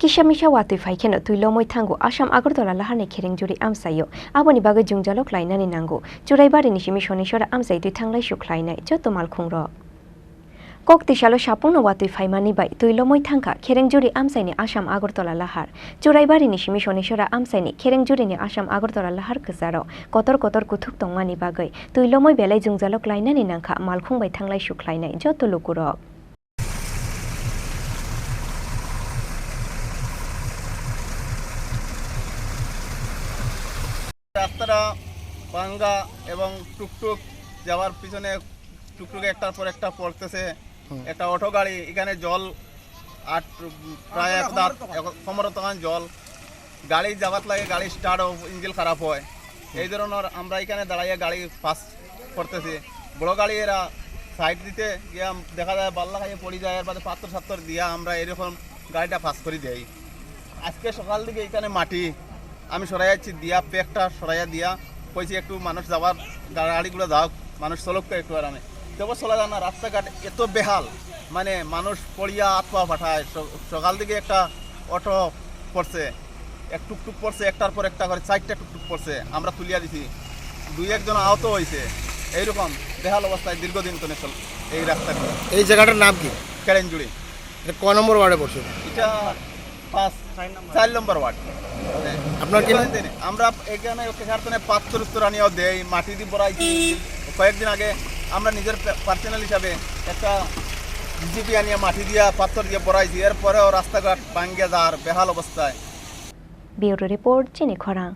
Kisamisa Watwi Phaikheno Lomwi thango Assam Agartala Laharni Kherengjuri Amsayo aboni bagai jungjalok lainani nango Juraibari nishimi Shonishora Amsai tui thanglai shuklainai joto malkhungrok Kokti shalo shapungno Watwi Phaimani bai Lomwi thangka Kherengjuri Amsaini Assam Agartala Lahar Juraibari nishimi Shonishora Amsaini Kherengjuri ni Assam Agartala Lahar kazaro kotor kuthuk tongmani bagai Lomwi belai jungjalok lainani nangkha malkhungbai thanglai shuklainai joto lukurok রাস্তাটা ভাঙ্গা এবং টুকটুক যাওয়ার পিছনে টুকটুক একটার পর একটা পড়তেছে একটা অটো গাড়ি এখানে জল আর প্রায় সমরতমান জল গাড়ি যাওয়ার লাগে গাড়ি স্টার্ট ইঞ্জিন খারাপ হয় এই ধরনের আমরা এখানে দাঁড়াইয়া গাড়ি পাস করতেছি বড় গাড়ি এরা সাইড দিতে গিয়ে দেখা যায় বাল্লা খাইয়ে পড়ে যায় এর বাদে পাথর দিয়া আমরা এরকম গাড়িটা পাস করে দেই আজকে সকাল দিকে এখানে মাটি আমি সরাইয়া যাচ্ছি দিয়া প্যাকটা সরাইয়া দিয়া কইছি একটু মানুষ যাওয়ার গাড়িগুলো যাও মানুষ চলক একটু আরামে তবু চলা যায় না রাস্তাঘাট এত বেহাল মানে মানুষ পড়িয়া আত্মা পাঠায় সকাল দিকে একটা অটো পড়ছে এক টুকটুক পড়ছে একটার পর একটা করে 4টা টুকটুক পড়ছে আমরা তুলিয়া দিছি 2-1 জন আহত হয়েছে এইরকম বেহাল অবস্থায় দীর্ঘদিন ধরে চল এই রাস্তাটা। এই জায়গাটার নাম কি? কেরেঞ্জুরি। এটা ক নম্বর ওয়ার্ডে পড়ছে? এটা 4 নম্বর ওয়ার্ড। আপনার কি আমরা এখানে কারখানে পাথর আনিয়াও দেই মাটি দিয়ে বড়াইছি কয়েকদিন আগে আমরা নিজের পার্সোনাল হিসাবে একটা জিপি আনিয়া মাটি দিয়া পাথর দিয়ে বড়াইছি এরপরেও রাস্তাঘাট ভাঙ্গিয়া যাওয়ার বেহাল অবস্থায়। ব্যুরো রিপোর্ট চিনি খরাং।